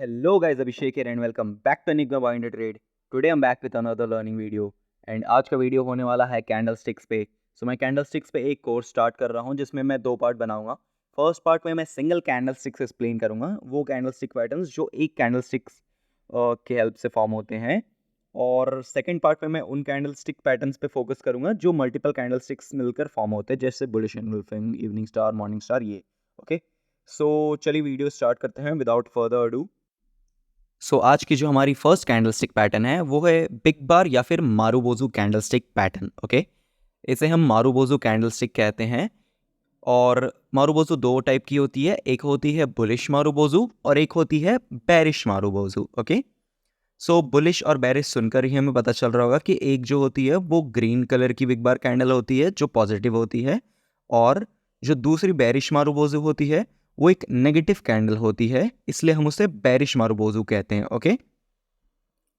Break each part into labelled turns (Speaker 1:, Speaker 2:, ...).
Speaker 1: Hello guys, Abhishek here and welcome back to Enigma Binder Trade. Today I'm back with another learning video and आज का video होने वाला है candlesticks पे। मैं कैंडलस्टिक्स पे एक कोर्स स्टार्ट कर रहा हूँ जिसमें मैं दो पार्ट बनाऊंगा। फर्स्ट पार्ट में मैं सिंगल कैंडलस्टिक्स एक्सप्लेन करूंगा, वो कैंडलस्टिक पैटर्न्स जो एक कैंडलस्टिक्स के हेल्प से फॉर्म होते हैं, और सेकंड पार्ट में मैं उन कैंडलस्टिक पैटर्न्स पे फोकस करूंगा जो मल्टीपल कैंडलस्टिक्स मिलकर फॉर्म होते हैं, जैसे bullish engulfing, evening star, morning star, ये। ओके, चलिए वीडियो स्टार्ट करते हैं विदाउट फर्दर अडू। आज की जो हमारी फर्स्ट कैंडलस्टिक पैटर्न है वो है बिग बार या फिर मारुबोजू कैंडलस्टिक पैटर्न। ओके, इसे हम मारुबोजू कैंडलस्टिक कहते हैं। और मारुबोजू दो टाइप की होती है, एक होती है बुलिश मारुबोजू और एक होती है बेरिश मारुबोजू। ओके, बुलिश और बेरिश सुनकर ही हमें पता चल रहा होगा कि एक जो होती है वो ग्रीन कलर की बिग बार कैंडल होती है जो पॉजिटिव होती है, और जो दूसरी बेरिश मारुबोजू होती है वो एक नेगेटिव कैंडल होती है, इसलिए हम उसे बेरिश मारुबोजू कहते हैं। ओके,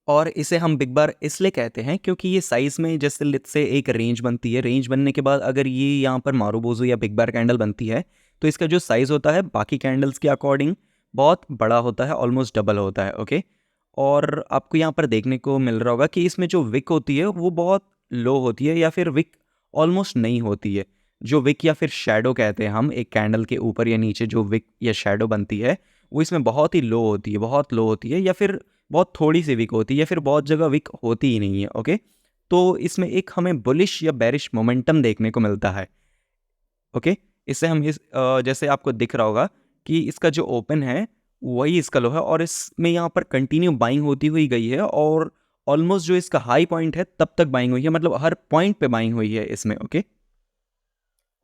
Speaker 1: और इसे हम बिग बार इसलिए कहते हैं क्योंकि ये साइज में जैसे लेट्स से एक रेंज बनती है, रेंज बनने के बाद अगर ये यहाँ पर मारुबोजू या बिग बार कैंडल बनती है तो इसका जो साइज होता है बाकी कैंडल्स के अकॉर्डिंग बहुत बड़ा होता है, ऑलमोस्ट डबल होता है। ओके, और आपको यहाँ पर देखने को मिल रहा होगा कि इसमें जो विक होती है वो बहुत लो होती है, या फिर विक ऑलमोस्ट नहीं होती है। जो विक या फिर शैडो कहते हैं हम एक कैंडल के ऊपर या नीचे जो विक या शैडो बनती है वो इसमें बहुत ही लो होती है, बहुत लो होती है, या फिर बहुत थोड़ी सी विक होती है, या फिर बहुत जगह विक होती ही नहीं है। ओके, तो इसमें एक हमें बुलिश या बेरिश मोमेंटम देखने को मिलता है। ओके, इससे हम जैसे आपको दिख रहा होगा कि इसका जो ओपन है वही इसका लो है, और इसमें यहाँ पर कंटिन्यू बाइंग होती हुई गई है, और ऑलमोस्ट जो इसका हाई पॉइंट है तब तक बाइंग हुई है, मतलब हर पॉइंट पे बाइंग हुई है इसमें। ओके,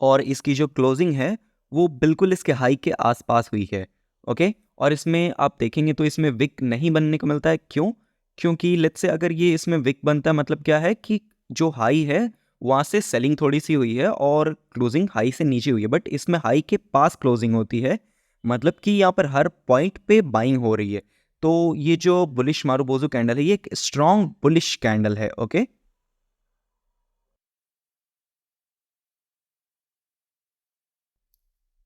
Speaker 1: और इसकी जो क्लोजिंग है वो बिल्कुल इसके हाई के आसपास हुई है। ओके, और इसमें आप देखेंगे तो इसमें विक नहीं बनने को मिलता है। क्यों? क्योंकि लेट्स से अगर ये इसमें विक बनता है मतलब क्या है कि जो हाई है वहाँ से सेलिंग थोड़ी सी हुई है और क्लोजिंग हाई से नीचे हुई है, बट इसमें हाई के पास क्लोजिंग होती है, मतलब कि यहाँ पर हर पॉइंट पे बाइंग हो रही है। तो ये जो बुलिश मारुबोजू कैंडल है ये एक स्ट्रॉन्ग बुलिश कैंडल है। ओके,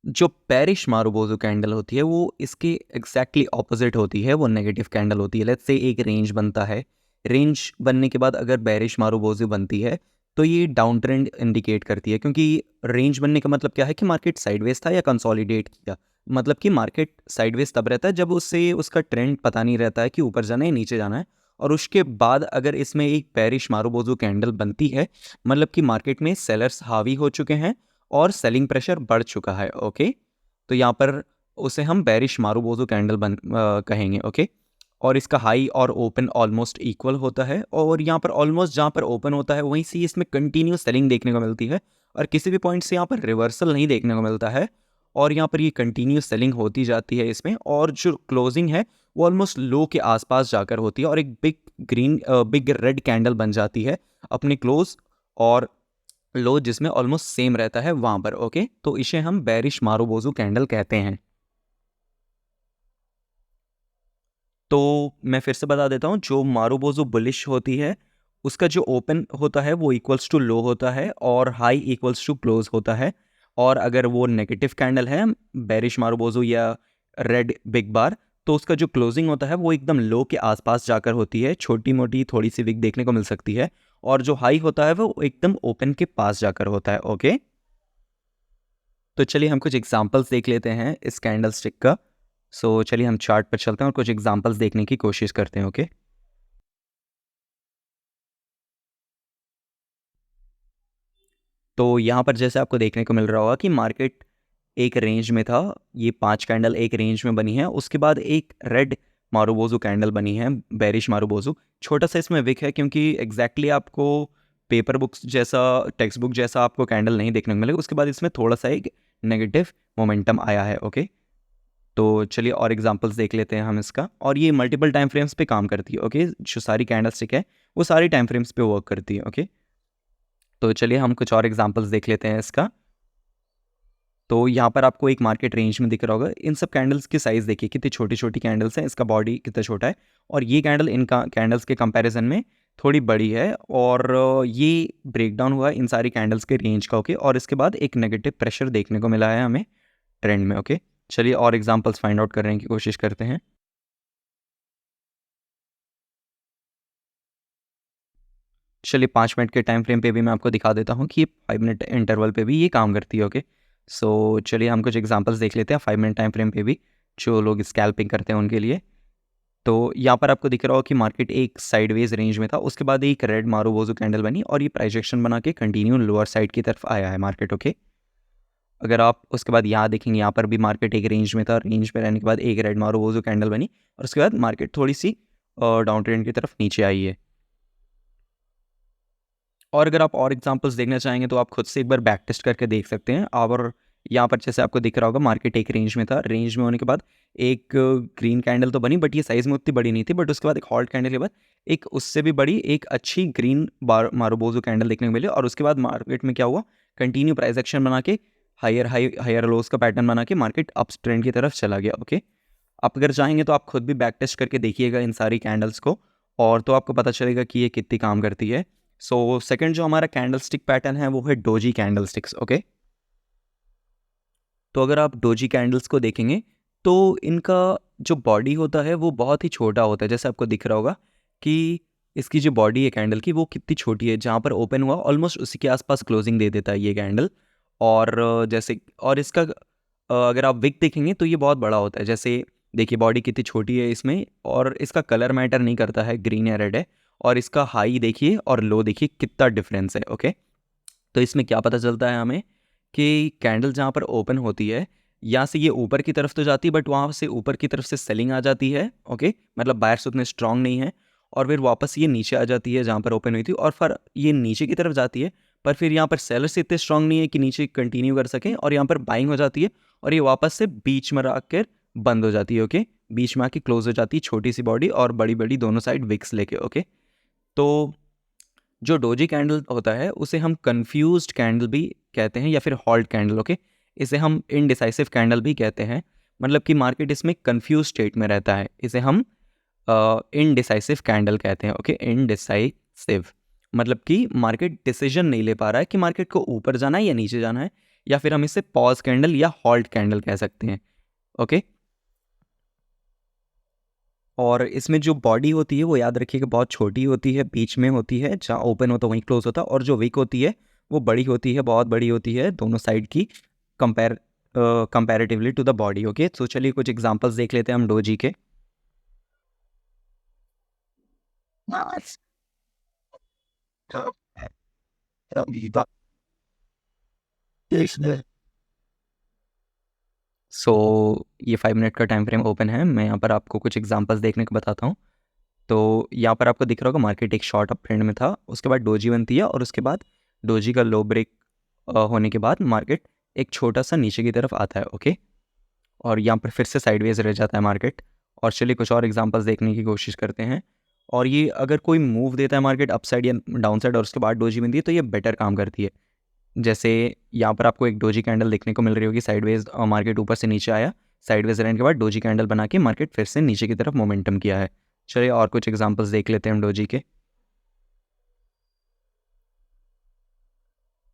Speaker 1: जो पेरिश मारुबोजू कैंडल होती है वो इसके एग्जैक्टली ऑपोजिट होती है, वो नेगेटिव कैंडल होती है। लेट्स से एक रेंज बनता है, रेंज बनने के बाद अगर बेरिश मारुबोजू बनती है तो ये डाउन ट्रेंड इंडिकेट करती है, क्योंकि रेंज बनने का मतलब क्या है कि मार्केट साइडवेज था या कंसोलिडेट किया। मतलब कि मार्केट साइडवेज तब रहता है जब उससे उसका ट्रेंड पता नहीं रहता है कि ऊपर जाना है नीचे जाना है, और उसके बाद अगर इसमें एक पेरिश मारुबोजू कैंडल बनती है मतलब कि मार्केट में सेलर्स हावी हो चुके हैं और सेलिंग प्रेशर बढ़ चुका है। ओके, तो यहाँ पर उसे हम बेरिश मारुबोजू कैंडल कहेंगे। ओके, और इसका हाई और ओपन ऑलमोस्ट इक्वल होता है, और यहाँ पर ऑलमोस्ट जहाँ पर ओपन होता है वहीं से इसमें कंटिन्यू सेलिंग देखने को मिलती है, और किसी भी पॉइंट से यहाँ पर रिवर्सल नहीं देखने को मिलता है, और यहाँ पर ये कंटिन्यू सेलिंग होती जाती है इसमें, और जो क्लोजिंग है वो ऑलमोस्ट लो के आसपास जाकर होती है, और एक बिग रेड कैंडल बन जाती है अपने क्लोज और लो जिसमें ऑलमोस्ट सेम रहता है वहां पर। ओके, तो इसे हम बेरिश मारुबोजू कैंडल कहते हैं। तो मैं फिर से बता देता हूँ, जो मारुबोजू बुलिश होती है उसका जो ओपन होता है वो इक्वल्स टू लो होता है और हाई इक्वल्स टू क्लोज होता है, और अगर वो नेगेटिव कैंडल है बेरिश मारुबोजू या रेड बिग बार, तो उसका जो क्लोजिंग होता है वो एकदम लो के आसपास जाकर होती है, छोटी मोटी थोड़ी सी विक देखने को मिल सकती है, और जो हाई होता है वो एकदम ओपन के पास जाकर होता है। ओके, तो चलिए हम कुछ एग्जांपल्स देख लेते हैं इस कैंडल स्टिक का। चलिए हम चार्ट पर चलते हैं और कुछ एग्जांपल्स देखने की कोशिश करते हैं। ओके, तो यहाँ पर जैसे आपको देखने को मिल रहा होगा कि मार्केट एक रेंज में था, ये 5 कैंडल एक रेंज में बनी है, उसके बाद एक रेड मारुबोजू कैंडल बनी है, बेरिश मारुबोजू। छोटा सा इसमें विक है क्योंकि एग्जैक्टली आपको पेपर बुक्स जैसा, टेक्स्ट बुक जैसा आपको कैंडल नहीं देखने को मिलेगा। उसके बाद इसमें थोड़ा सा एक नेगेटिव मोमेंटम आया है। ओके, तो चलिए और एग्जांपल्स देख लेते हैं हम इसका, और ये मल्टीपल टाइम फ्रेम्स पे काम करती है। ओके, जो सारी कैंडल स्टिक है वो सारी टाइम फ्रेम्स पे वर्क करती है। ओके, तो चलिए हम कुछ और एग्जांपल्स देख लेते हैं इसका। तो यहाँ पर आपको एक मार्केट रेंज में दिख रहा होगा, इन सब कैंडल्स की साइज़ देखिए कितनी छोटी छोटी कैंडल्स हैं, इसका बॉडी कितना छोटा है, और ये कैंडल इन कैंडल्स के कंपैरिजन में थोड़ी बड़ी है, और ये ब्रेकडाउन हुआ इन सारी कैंडल्स के रेंज का। ओके, और इसके बाद एक नेगेटिव प्रेशर देखने को मिला है हमें ट्रेंड में। ओके, चलिए और एग्जांपल्स फाइंड आउट करने की कोशिश करते हैं। चलिए 5 मिनट के टाइम फ्रेम पे भी मैं आपको दिखा देता हूँ कि ये 5 मिनट इंटरवल पे भी ये काम करती है। ओके, सो चलिए हम कुछ एग्जांपल्स देख लेते हैं 5 मिनट टाइम फ्रेम पे भी, जो लोग स्कैल्पिंग करते हैं उनके लिए। तो यहाँ पर आपको दिख रहा होगा कि मार्केट एक साइडवेज रेंज में था, उसके बाद एक रेड मारुबोजो कैंडल बनी और ये प्राइस एक्शन बना के कंटिन्यू लोअर साइड की तरफ आया है मार्केट। ओके, अगर आप उसके बाद यहाँ देखेंगे, यहाँ पर भी मार्केट एक रेंज में था, रेंज में रहने के बाद एक रेड मारुबोजो कैंडल बनी और उसके बाद मार्केट थोड़ी सी डाउन ट्रेंड की तरफ नीचे आई है। और अगर आप और एग्जांपल्स देखना चाहेंगे तो आप खुद से एक बार बैक टेस्ट करके देख सकते हैं। और यहाँ पर जैसे आपको दिख रहा होगा मार्केट एक रेंज में था, रेंज में होने के बाद एक ग्रीन कैंडल तो बनी, बट ये साइज़ में उतनी बड़ी नहीं थी। बट उसके बाद एक हॉल्ट कैंडल के बाद एक उससे भी बड़ी एक अच्छी ग्रीन मारुबोजो कैंडल देखने को मिली और उसके बाद मार्केट में क्या हुआ, कंटिन्यू प्राइस एक्शन बना के हायर लोज का पैटर्न बना के मार्केट अप ट्रेंड की तरफ चला गया। ओके, आप अगर चाहेंगे तो आप खुद भी बैक टेस्ट करके देखिएगा इन सारी कैंडल्स को, और तो आपको पता चलेगा कि ये कितनी काम करती है। सो सेकंड जो हमारा कैंडल स्टिक पैटर्न है वो है डोजी कैंडल स्टिक्स। ओके, तो अगर आप डोजी कैंडल्स को देखेंगे तो इनका जो बॉडी होता है वो बहुत ही छोटा होता है। जैसे आपको दिख रहा होगा कि इसकी जो बॉडी है कैंडल की वो कितनी छोटी है, जहाँ पर ओपन हुआ ऑलमोस्ट उसी के आसपास क्लोजिंग दे देता है ये कैंडल। और जैसे और इसका अगर आप विक देखेंगे तो ये बहुत बड़ा होता है। जैसे देखिए बॉडी कितनी छोटी है इसमें, और इसका कलर मैटर नहीं करता है, ग्रीन या रेड है। और इसका हाई देखिए और लो देखिए कितना डिफरेंस है। ओके, तो इसमें क्या पता चलता है हमें कि कैंडल जहाँ पर ओपन होती है यहाँ से ये ऊपर की तरफ तो जाती है, बट वहाँ से ऊपर की तरफ से सेलिंग आ जाती है। ओके, मतलब बायर्स उतने स्ट्रांग नहीं है, और फिर वापस ये नीचे आ जाती है जहाँ पर ओपन हुई थी, और फिर ये नीचे की तरफ जाती है। पर फिर यहाँ पर सेलर्स इतने स्ट्रांग नहीं है कि नीचे कंटिन्यू कर सकें, और यहाँ पर बाइंग हो जाती है और ये वापस से बीच में आकर बंद हो जाती है। ओके, बीच में आके क्लोज हो जाती है, छोटी सी बॉडी और बड़ी बड़ी दोनों साइड विक्स लेके। ओके, तो जो डोजी कैंडल होता है उसे हम कंफ्यूज्ड कैंडल भी कहते हैं या फिर हॉल्ट कैंडल। ओके, इसे हम इनडिसाइसिव कैंडल भी कहते हैं, मतलब कि मार्केट इसमें कंफ्यूज स्टेट में रहता है, इसे हम इनडिसाइसिव कैंडल कहते हैं। ओके, इनडिसाइसिव मतलब कि मार्केट डिसीजन नहीं ले पा रहा है कि मार्केट को ऊपर जाना है या नीचे जाना है, या फिर हम इसे पॉज कैंडल या हॉल्ट कैंडल कह सकते हैं। ओके, और इसमें जो बॉडी होती है वो याद रखिएगा बहुत छोटी होती है, बीच में होती है, जहाँ ओपन होता है वहीं क्लोज होता है, और जो विक होती है वो बड़ी होती है, बहुत बड़ी होती है दोनों साइड की comparatively to the body. Okay, तो चलिए कुछ एग्जांपल्स देख लेते हैं हम डोजी के। सो ये 5 मिनट का टाइम फ्रेम ओपन है, मैं यहाँ पर आपको कुछ एग्जांपल्स देखने को बताता हूँ। तो यहाँ पर आपको दिख रहा होगा मार्केट एक शॉर्ट अप ट्रेंड में था, उसके बाद डोजी बनती है और उसके बाद डोजी का लो ब्रेक होने के बाद मार्केट एक छोटा सा नीचे की तरफ आता है। ओके, और यहाँ पर फिर से साइडवेज रह जाता है मार्केट। और चलिए कुछ और एग्जांपल्स देखने की कोशिश करते हैं। और ये अगर कोई मूव देता है मार्केट अप साइड या डाउन साइड और उसके बाद डोजी बनती है तो ये बेटर काम करती है। जैसे यहाँ पर आपको एक डोजी कैंडल देखने को मिल रही होगी, साइडवेज मार्केट ऊपर से नीचे आया, साइडवेज रहने के बाद डोजी कैंडल बना के मार्केट फिर से नीचे की तरफ मोमेंटम किया है। चलिए और कुछ एग्जांपल्स देख लेते हैं हम डोजी के।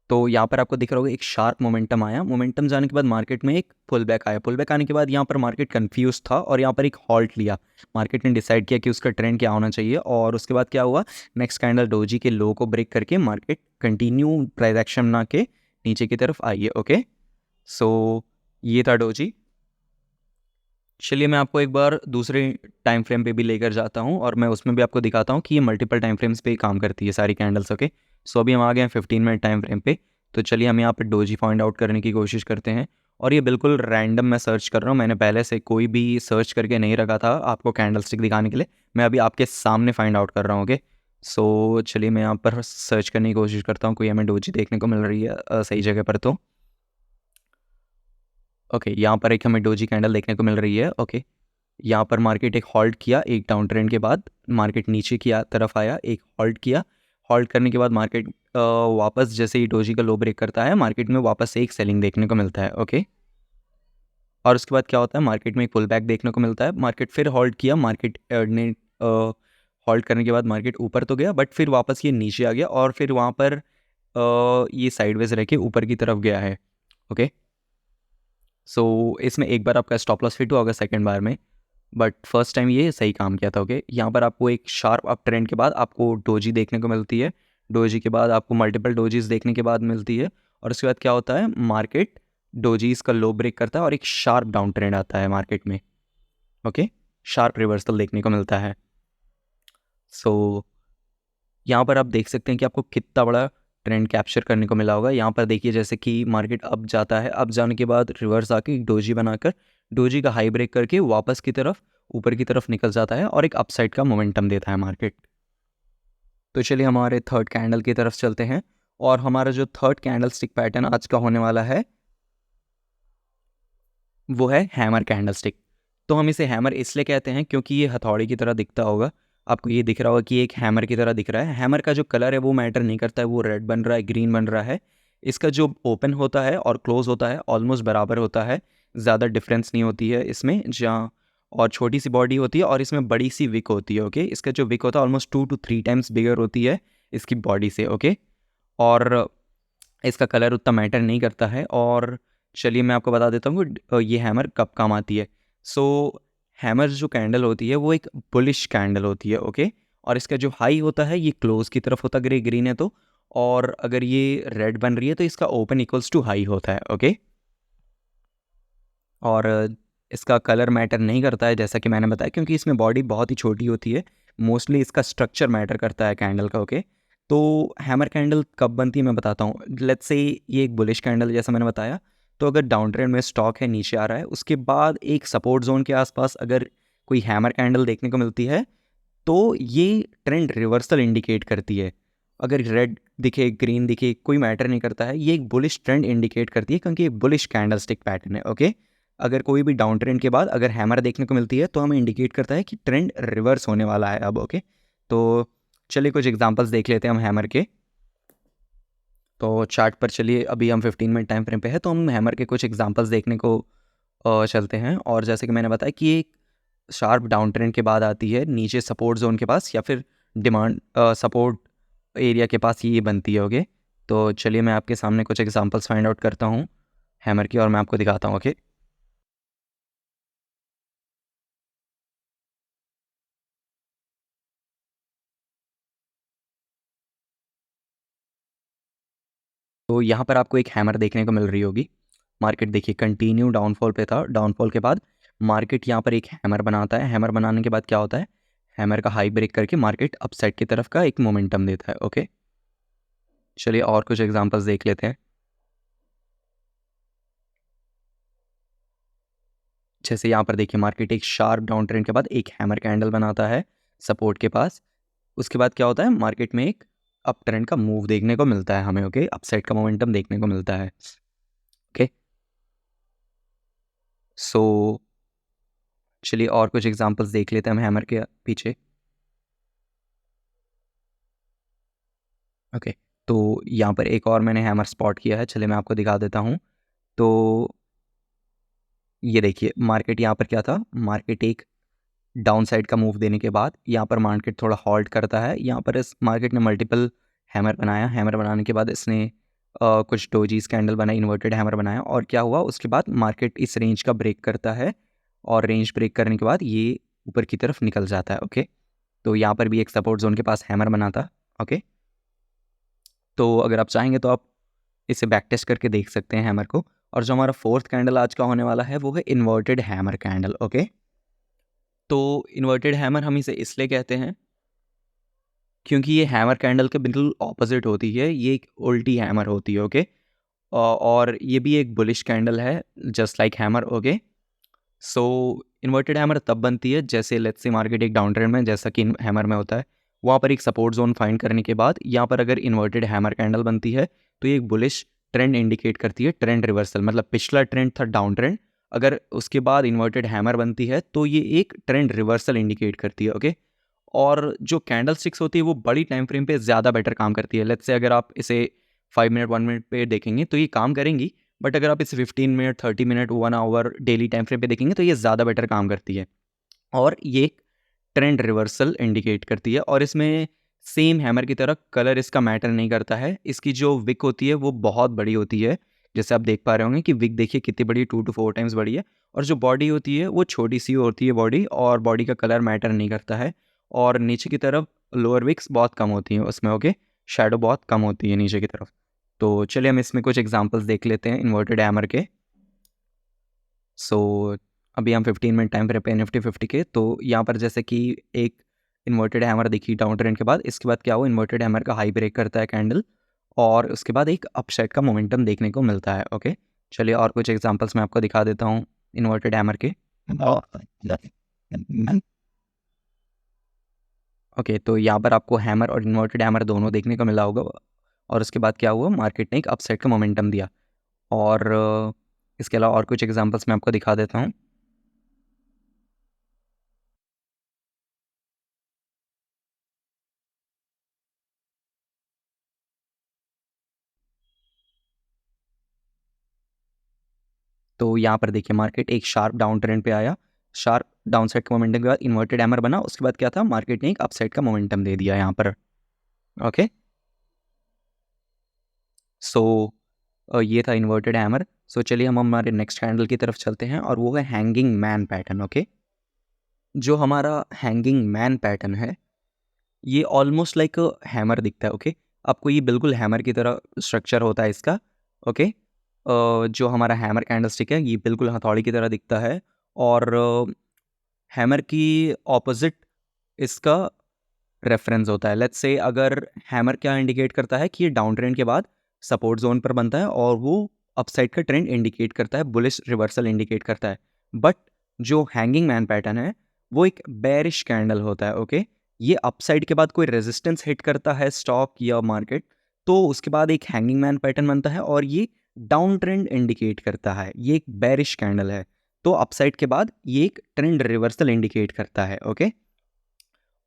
Speaker 1: तो यहाँ पर आपको दिख रहा होगा एक शार्प मोमेंटम आया, मोमेंटम जाने के बाद मार्केट में एक पुल बैक आया, पुल बैक आने के बाद यहाँ पर मार्केट कंफ्यूज था और यहाँ पर एक हॉल्ट लिया। मार्केट ने डिसाइड किया कि उसका ट्रेंड क्या होना चाहिए, और उसके बाद क्या हुआ, नेक्स्ट कैंडल डोजी के लो को ब्रेक करके मार्केट कंटिन्यू प्राइस एक्शन बना के नीचे की तरफ आई है। ओके, सो ये था डोजी। चलिए मैं आपको एक बार दूसरे टाइम फ्रेम पे भी लेकर जाता हूँ और मैं उसमें भी आपको दिखाता हूँ कि ये मल्टीपल टाइम फ्रेम्स पे ही काम करती है सारी कैंडल्स। ओके, सो अभी हम आ गए हैं 15 मिनट टाइम फ्रेम पे। तो चलिए हम यहाँ पे डोजी फाइंड आउट करने की कोशिश करते हैं, और ये बिल्कुल रैंडम मैं सर्च कर रहा हूँ, मैंने पहले से कोई भी सर्च करके नहीं रखा था आपको कैंडल स्टिक दिखाने के लिए, मैं अभी आपके सामने फाइंड आउट कर रहा हूँ। ओके, सो चलिए मैं यहाँ पर सर्च करने की कोशिश करता हूँ, कोई हमें डोजी देखने को मिल रही है सही जगह पर। तो ओके, यहाँ पर एक हमें डोजी कैंडल देखने को मिल रही है। ओके, यहाँ पर मार्केट एक हॉल्ट किया, एक डाउन ट्रेंड के बाद मार्केट नीचे की तरफ आया, एक हॉल्ट किया, हॉल्ट करने के बाद मार्केट वापस जैसे ही डोजी का लो ब्रेक करता है मार्केट में वापस से एक सेलिंग देखने को मिलता है। ओके, और उसके बाद क्या होता है, मार्केट में एक पुल बैक देखने को मिलता है, मार्केट फिर हॉल्ट किया, मार्केट ने हॉल्ट करने के बाद मार्केट ऊपर तो गया बट फिर वापस ये नीचे आ गया, और फिर वहाँ पर ये साइडवेज रह के ऊपर की तरफ गया है। ओके, सो इसमें एक बार आपका स्टॉप लॉस फिट होगा सेकंड बार में, बट फर्स्ट टाइम ये सही काम किया था। ओके, यहाँ पर आपको एक शार्प अप ट्रेंड के बाद आपको डोजी देखने को मिलती है, डोजी के बाद आपको मल्टीपल डोजीज देखने के बाद मिलती है, और उसके बाद क्या होता है, मार्केट डोजीज का लो ब्रेक करता है और एक शार्प डाउन ट्रेंड आता है मार्केट में। ओके, शार्प रिवर्सल देखने को मिलता है। सो यहाँ पर आप देख सकते हैं कि आपको कितना बड़ा ट्रेंड कैप्चर करने को मिला होगा। यहाँ पर देखिए जैसे कि मार्केट अप जाता है, अप जाने के बाद रिवर्स आके एक डोजी बनाकर डोजी का हाई ब्रेक करके वापस की तरफ ऊपर की तरफ निकल जाता है और एक अपसाइड का मोमेंटम देता है मार्केट। तो चलिए हमारे थर्ड कैंडल की तरफ चलते हैं, और हमारा जो थर्ड कैंडल स्टिक पैटर्न आज का होने वाला है वो है हैमर कैंडल स्टिक। तो हम इसे हैमर इसलिए कहते हैं क्योंकि ये हथौड़ी की तरह दिखता होगा, आपको ये दिख रहा होगा कि एक हैमर की तरह दिख रहा है। हैमर का जो कलर है वो मैटर नहीं करता है, वो रेड बन रहा है, ग्रीन बन रहा है। इसका जो ओपन होता है और क्लोज होता है ऑलमोस्ट बराबर होता है, ज़्यादा डिफरेंस नहीं होती है इसमें। जहाँ और छोटी सी बॉडी होती है और इसमें बड़ी सी विक होती है। ओके, इसका जो विक होता है ऑलमोस्ट 2 to 3 टाइम्स बिगर होती है इसकी बॉडी से। ओके, और इसका कलर उतना मैटर नहीं करता है। और चलिए मैं आपको बता देता हूँ कि ये हैमर कब काम आती है। सो हैमर जो कैंडल होती है वो एक बुलिश कैंडल होती है। ओके, और इसका जो हाई होता है ये क्लोज की तरफ होता है, अगर ग्रीन है तो, और अगर ये रेड बन रही है तो इसका ओपन इक्वल्स टू हाई होता है। ओके, और इसका कलर मैटर नहीं करता है जैसा कि मैंने बताया, क्योंकि इसमें बॉडी बहुत ही छोटी होती है। मोस्टली इसका स्ट्रक्चर मैटर करता है कैंडल का। ओके, तो हैमर कैंडल कब बनती है मैं बताता हूँ। लेट्स से ये एक बुलिश कैंडल जैसा मैंने बताया, तो अगर डाउन ट्रेंड में स्टॉक है, नीचे आ रहा है, उसके बाद एक सपोर्ट जोन के आसपास अगर कोई हैमर कैंडल देखने को मिलती है तो ये ट्रेंड रिवर्सल इंडिकेट करती है। अगर रेड दिखे, ग्रीन दिखे, कोई मैटर नहीं करता है, ये एक बुलिश ट्रेंड इंडिकेट करती है क्योंकि ये बुलिश कैंडल स्टिक पैटर्न है। ओके, अगर कोई भी डाउन ट्रेंड के बाद अगर हैमर देखने को मिलती है तो हमें इंडिकेट करता है कि ट्रेंड रिवर्स होने वाला है अब। ओके, तो चलिए कुछ एग्जांपल्स देख लेते हैं हम हैमर के। तो चार्ट पर चलिए, अभी हम 15 मिनट टाइम फ्रेम पे है, तो हम हैमर के कुछ एग्जांपल्स देखने को चलते हैं। और जैसे कि मैंने बताया कि एक शार्प डाउन ट्रेंड के बाद आती है नीचे सपोर्ट जोन के पास या फिर डिमांड सपोर्ट एरिया के पास ये बनती है। ओके, तो चलिए मैं आपके सामने कुछ एग्जांपल्स फाइंड आउट करता हूँ हैमर की और मैं आपको दिखाता हूँ। ओके, तो यहाँ पर आपको एक हैमर देखने को मिल रही होगी। मार्केट देखिए कंटिन्यू डाउनफॉल पे था, डाउनफॉल के बाद मार्केट यहाँ पर एक हैमर बनाता है। हैमर बनाने के बाद क्या होता है, हैमर का हाई ब्रेक करके मार्केट अपसाइड की तरफ का एक मोमेंटम देता है। ओके, चलिए और कुछ एग्जांपल्स देख लेते हैं। जैसे यहाँ पर देखिए मार्केट एक शार्प डाउन ट्रेंड के बाद एक हैमर कैंडल बनाता है सपोर्ट के पास। उसके बाद क्या होता है, मार्केट में एक अप ट्रेंड का मूव देखने को मिलता है हमें। ओके, अपसाइड का मोमेंटम देखने को मिलता है। ओके, सो चलिए और कुछ एग्जांपल्स देख लेते हैं हम हैमर के पीछे। ओके, तो यहाँ पर एक और मैंने हैमर स्पॉट किया है, चलिए मैं आपको दिखा देता हूँ। तो ये देखिए मार्केट यहाँ पर क्या था, मार्केट एक डाउन साइड का मूव देने के बाद यहाँ पर मार्केट थोड़ा हॉल्ट करता है। यहाँ पर इस मार्केट ने मल्टीपल हैमर बनाया, हैमर बनाने के बाद इसने कुछ डोजीज कैंडल बनाई, इन्वर्टेड हैमर बनाया, और क्या हुआ उसके बाद मार्केट इस रेंज का ब्रेक करता है, और रेंज ब्रेक करने के बाद ये ऊपर की तरफ निकल जाता है। ओके, तो यहाँ पर भी एक सपोर्ट जोन के पास हैमर बना था। ओके, तो अगर आप चाहेंगे तो आप इसे बैक टेस्ट करके देख सकते हैं हैमर को। और जो हमारा फोर्थ कैंडल आज का होने वाला है वो है इन्वर्टेड हैमर कैंडल। ओके, तो इन्वर्टेड हैमर हम इसे इसलिए कहते हैं क्योंकि ये हैमर कैंडल के बिल्कुल ऑपोजिट होती है, ये एक उल्टी हैमर होती है। ओके, और ये भी एक बुलिश कैंडल है जस्ट लाइक हैमर। ओके, सो इन्वर्टेड हैमर तब बनती है जैसे लेट्स से मार्केट एक डाउन ट्रेंड में, जैसा कि हैमर में होता है, वहाँ पर एक सपोर्ट जोन फाइंड करने के बाद यहाँ पर अगर इन्वर्टेड हैमर कैंडल बनती है तो ये एक बुलिश ट्रेंड इंडिकेट करती है, ट्रेंड रिवर्सल। मतलब पिछला ट्रेंड था डाउन ट्रेंड, अगर उसके बाद इन्वर्टेड हैमर बनती है तो ये एक ट्रेंड रिवर्सल इंडिकेट करती है। ओके, और जो कैंडल स्टिक्स होती है वो बड़ी टाइम फ्रेम पे ज़्यादा बेटर काम करती है। लेट्स से अगर आप इसे 5 मिनट 1 मिनट पे देखेंगे तो ये काम करेंगी, बट अगर आप इसे 15 minute 30 minute 1 hour daily time frame पे देखेंगे तो ये ज़्यादा बेटर काम करती है, और ये ट्रेंड रिवर्सल इंडिकेट करती है। और इसमें सेम हैमर की तरह कलर इसका मैटर नहीं करता है। इसकी जो विक होती है वो बहुत बड़ी होती है, जैसे आप देख पा रहे होंगे कि विक देखिए कितनी बड़ी, 2 to 4 टाइम्स बड़ी है। और जो बॉडी होती है वो छोटी सी होती है बॉडी, और बॉडी का कलर मैटर नहीं करता है। और नीचे की तरफ लोअर विक्स बहुत कम होती हैं उसमें। ओके, शैडो बहुत कम होती है नीचे की तरफ। तो चलिए हम इसमें कुछ एग्जांपल्स देख लेते हैं इन्वर्टेड हैमर के। सो अभी हम 15 मिनट टाइम फ्रेम पे निफ्टी 50 के, तो यहाँ पर जैसे कि एक इन्वर्टेड हैमर दिखी डाउन ट्रेंड के बाद, इसके बाद क्या हुआ, इन्वर्टेड हैमर का हाई ब्रेक करता है कैंडल और उसके बाद एक अपसाइड का मोमेंटम देखने को मिलता है। ओके, चलिए और कुछ एग्जांपल्स मैं आपको दिखा देता हूँ इन्वर्टेड हैमर के। ओके, तो यहाँ पर आपको हैमर और इन्वर्टेड हैमर दोनों देखने को मिला होगा और उसके बाद क्या हुआ, मार्केट ने एक अपसाइड का मोमेंटम दिया। और इसके अलावा और कुछ एग्जांपल्स मैं आपको दिखा देता हूँ। तो यहाँ पर देखिए मार्केट एक शार्प डाउन ट्रेंड पे आया, शार्प डाउन साइड का मोमेंटम के बाद इन्वर्टेड हैमर बना, उसके बाद क्या था, मार्केट ने एक अपसाइड का मोमेंटम दे दिया यहाँ पर। ओके, सो ये था इन्वर्टेड हैमर। सो चलिए हम हमारे नेक्स्ट कैंडल की तरफ चलते हैं और वो है हैंगिंग मैन पैटर्न। ओके, जो हमारा हैंगिंग मैन पैटर्न है ये ऑलमोस्ट लाइक हैमर दिखता है। ओके, आपको ये बिल्कुल हैमर की तरह स्ट्रक्चर होता है इसका। ओके, जो हमारा हैमर कैंडलस्टिक है ये बिल्कुल हथौड़ी की तरह दिखता है और हैमर की ऑपोजिट इसका रेफरेंस होता है। लेट्स से अगर हैमर क्या इंडिकेट करता है कि ये डाउन ट्रेंड के बाद सपोर्ट जोन पर बनता है और वो अपसाइड का ट्रेंड इंडिकेट करता है, बुलिश रिवर्सल इंडिकेट करता है। बट जो हैंगिंग मैन पैटर्न है वो एक बेरिश कैंडल होता है। ओके, ये अपसाइड के बाद कोई रेजिस्टेंस हिट करता है स्टॉक या मार्केट, तो उसके बाद एक हैंगिंग मैन पैटर्न बनता है और ये डाउन ट्रेंड इंडिकेट करता है। ये एक बेरिश कैंडल है, तो अपसाइड के बाद ये एक ट्रेंड रिवर्सल इंडिकेट करता है। ओके,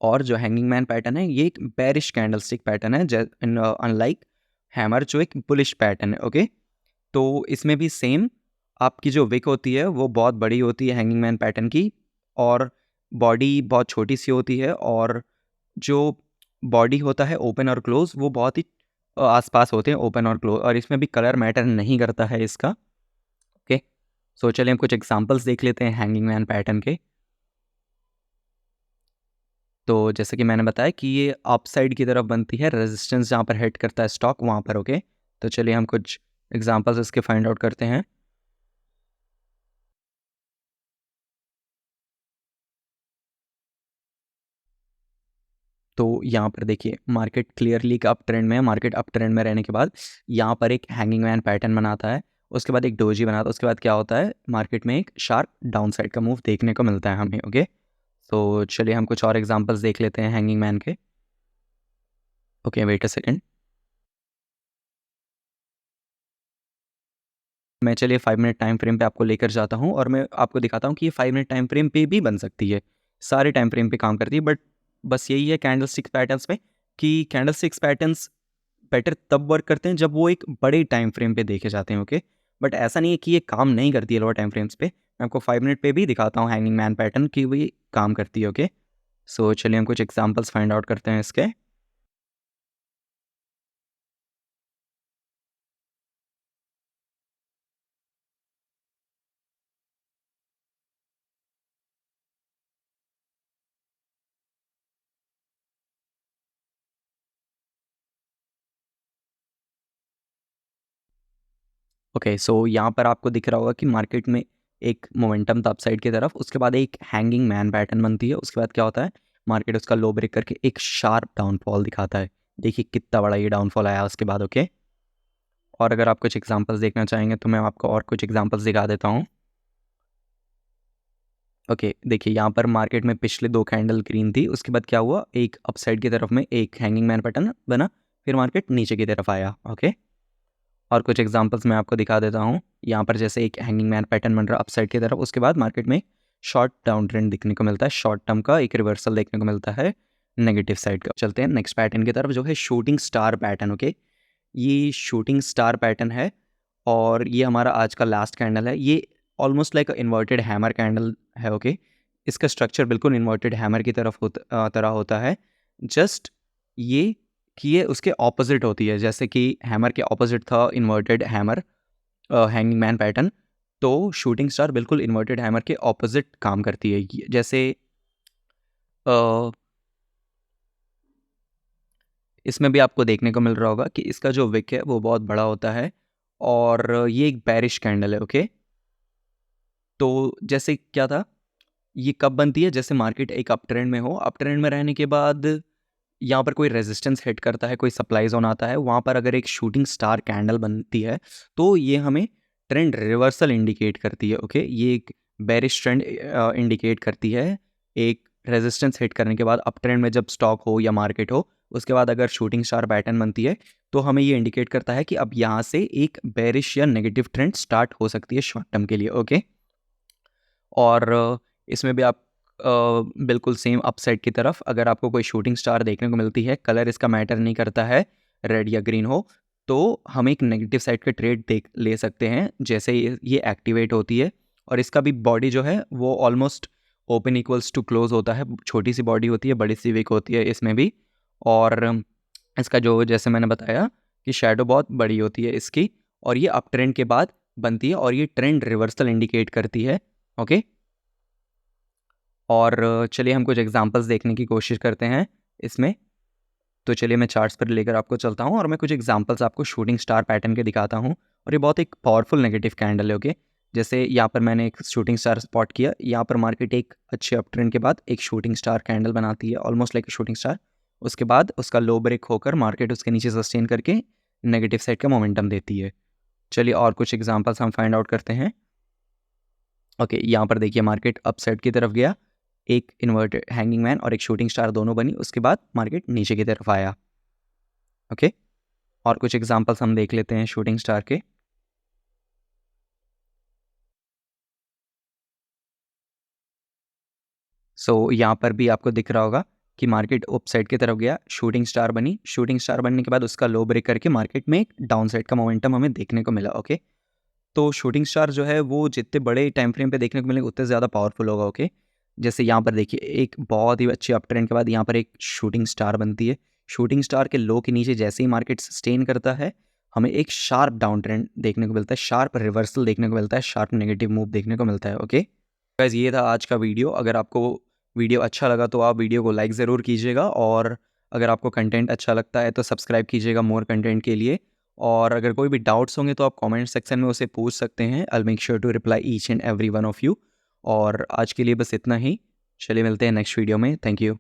Speaker 1: और जो हैंगिंग मैन पैटर्न है ये एक बेरिश कैंडलस्टिक पैटर्न है, अनलाइक हैमर जो एक बुलिश पैटर्न है। ओके, तो इसमें भी सेम आपकी जो विक होती है वो बहुत बड़ी होती है हैंगिंग मैन पैटर्न की, और बॉडी बहुत छोटी सी होती है, और जो बॉडी होता है ओपन और क्लोज वो बहुत ही आसपास होते हैं, ओपन और क्लोज, और इसमें भी कलर मैटर नहीं करता है इसका। ओके, सो चलिए हम कुछ एग्जांपल्स देख लेते हैं हैंगिंग मैन पैटर्न के। तो जैसे कि मैंने बताया कि ये अप साइड की तरफ बनती है, रेजिस्टेंस जहाँ पर हिट करता है स्टॉक वहाँ पर। ओके, तो चलिए हम कुछ एग्जांपल्स इसके फाइंड आउट करते हैं। तो यहाँ पर देखिए मार्केट क्लियरली अप ट्रेंड में है, मार्केट अप ट्रेंड में रहने के बाद यहाँ पर एक हैंगिंग मैन पैटर्न बनाता है, उसके बाद एक डोजी बनाता है, उसके बाद क्या होता है, मार्केट में एक शार्प डाउन साइड का मूव देखने को मिलता है हमें। ओके, तो चलिए हम कुछ और एग्जांपल्स देख लेते हैं हैंगिंग मैन के। Okay, wait a second. मैं चलिए 5 मिनट टाइम फ्रेम पे आपको लेकर जाता हूँ और मैं आपको दिखाता हूँ कि ये 5 मिनट टाइम फ्रेम पे भी बन सकती है, सारे टाइम फ्रेम पे काम करती है। बट बस यही है कैंडल स्टिक्स पैटर्न्स में कि कैंडल स्टिक्स पैटर्न्स बेटर तब वर्क करते हैं जब वो एक बड़े टाइम फ्रेम पे देखे जाते हैं। ओके, बट ऐसा नहीं है कि ये काम नहीं करती है लोअर टाइम फ्रेम्स पे। मैं आपको 5 मिनट पे भी दिखाता हूँ हैंगिंग मैन पैटर्न कि वो ये काम करती है। ओके, सो चलिए हम कुछ एग्जांपल्स फाइंड आउट करते हैं इसके। ओके, सो यहाँ पर आपको दिख रहा होगा कि मार्केट में एक मोमेंटम था अपसाइड की तरफ, उसके बाद एक हैंगिंग मैन पैटर्न बनती है, उसके बाद क्या होता है, मार्केट उसका लो ब्रेक करके एक शार्प डाउनफॉल दिखाता है। देखिए कितना बड़ा ये डाउनफॉल आया उसके बाद। ओके, और अगर आप कुछ एग्जांपल्स देखना चाहेंगे तो मैं आपको और कुछ एग्जांपल्स दिखा देता हूँ। ओके, देखिए यहाँ पर मार्केट में पिछले 2 कैंडल ग्रीन थी, उसके बाद क्या हुआ, एक अपसाइड की तरफ में एक हैंगिंग मैन पैटर्न बना, फिर मार्केट नीचे की तरफ आया। ओके, और कुछ एग्जांपल्स मैं आपको दिखा देता हूँ। यहाँ पर जैसे एक हैंगिंग मैन पैटर्न बन रहा है अपसाइड की तरफ, उसके बाद मार्केट में शॉर्ट डाउन ट्रेंड देखने को मिलता है, शॉर्ट टर्म का एक रिवर्सल देखने को मिलता है नेगेटिव साइड का। चलते हैं नेक्स्ट पैटर्न की तरफ जो है शूटिंग स्टार पैटर्न। ओके, ये शूटिंग स्टार पैटर्न है और ये हमारा आज का लास्ट कैंडल है। ये almost like inverted hammer candle है। ओके, इसका स्ट्रक्चर बिल्कुल इन्वर्टेड हैमर की तरह होता है, जस्ट ये कि ये उसके ऑपोजिट होती है। जैसे कि हैमर के ऑपोजिट था inverted hammer hanging man pattern, तो शूटिंग स्टार बिल्कुल इन्वर्टेड हैमर के ऑपोजिट काम करती है। जैसे इसमें भी आपको देखने को मिल रहा होगा कि इसका जो विक है वो बहुत बड़ा होता है और ये एक बेरिश कैंडल है। ओके, तो जैसे क्या था, ये कब बनती है, जैसे मार्केट एक अप ट्रेंड में हो, अप ट्रेंड में रहने के बाद यहाँ पर कोई रेजिस्टेंस हिट करता है, कोई सप्लाई जोन आता है, वहाँ पर अगर एक शूटिंग स्टार कैंडल बनती है तो ये हमें ट्रेंड रिवर्सल इंडिकेट करती है। ओके, ये एक बेरिश ट्रेंड इंडिकेट करती है। एक रेजिस्टेंस हिट करने के बाद अप ट्रेंड में जब स्टॉक हो या मार्केट हो, उसके बाद अगर शूटिंग स्टार पैटर्न बनती है तो हमें ये इंडिकेट करता है कि अब यहाँ से एक बेरिश या नेगेटिव ट्रेंड स्टार्ट हो सकती है शॉर्ट टर्म के लिए। ओके, और इसमें भी आप बिल्कुल सेम अपसाइड की तरफ अगर आपको कोई शूटिंग स्टार देखने को मिलती है, कलर इसका मैटर नहीं करता है, रेड या ग्रीन हो, तो हम एक नेगेटिव साइड का ट्रेड देख ले सकते हैं जैसे ये एक्टिवेट होती है। और इसका भी बॉडी जो है वो almost open equals to close होता है, छोटी सी बॉडी होती है, बड़ी सी विक होती है इसमें भी। और इसका जो जैसे मैंने बताया कि शैडो बहुत बड़ी होती है इसकी, और ये अप ट्रेंड के बाद बनती है और ये ट्रेंड रिवर्सल इंडिकेट करती है। ओके, और चलिए हम कुछ एग्जांपल्स देखने की कोशिश करते हैं इसमें। तो चलिए मैं चार्ट्स पर लेकर आपको चलता हूँ और मैं कुछ एग्जांपल्स आपको शूटिंग स्टार पैटर्न के दिखाता हूँ। और ये बहुत एक पावरफुल नेगेटिव कैंडल है। ओके, जैसे यहाँ पर मैंने एक शूटिंग स्टार स्पॉट किया, यहाँ पर मार्केट एक अच्छे अप ट्रेंड के बाद एक शूटिंग स्टार कैंडल बनाती है, ऑलमोस्ट लाइक शूटिंग स्टार। उसके बाद उसका लो ब्रेक होकर मार्केट उसके नीचे सस्टेन करके नेगेटिव साइड का मोमेंटम देती है। चलिए और कुछ एग्जाम्पल्स हम फाइंड आउट करते हैं। ओके, यहाँ पर देखिए मार्केट अप साइड की तरफ गया, एक इन्वर्टेड हैंगिंग मैन और एक शूटिंग स्टार दोनों बनी, उसके बाद मार्केट नीचे की तरफ आया। ओके, और कुछ एग्जांपल्स हम देख लेते हैं शूटिंग स्टार के। सो यहाँ पर भी आपको दिख रहा होगा कि मार्केट अप साइड की तरफ गया, शूटिंग स्टार बनी, शूटिंग स्टार बनने के बाद उसका लो ब्रेक करके मार्केट में एक डाउन साइड का मोमेंटम हमें देखने को मिला। ओके, तो शूटिंग स्टार जो है वो जितने बड़े टाइम फ्रेम पे देखने को मिलेंगे उतने ज़्यादा पावरफुल होगा। ओके, जैसे यहाँ पर देखिए एक बहुत ही अच्छी अप ट्रेंड के बाद यहाँ पर एक शूटिंग स्टार बनती है, शूटिंग स्टार के लो के नीचे जैसे ही मार्केट सस्टेन करता है हमें एक शार्प डाउन ट्रेंड देखने को मिलता है, शार्प रिवर्सल देखने को मिलता है, शार्प नेगेटिव मूव देखने को मिलता है। ओके गाइस, ये था आज का वीडियो। अगर आपको वीडियो अच्छा लगा तो आप वीडियो को लाइक ज़रूर कीजिएगा, और अगर आपको कंटेंट अच्छा लगता है तो सब्सक्राइब कीजिएगा मोर कंटेंट के लिए। और अगर कोई भी डाउट्स होंगे तो आप कमेंट सेक्शन में उसे पूछ सकते हैं। I will make sure to reply each and every one of you. और आज के लिए बस इतना ही, चलिए मिलते हैं नेक्स्ट वीडियो में। Thank you.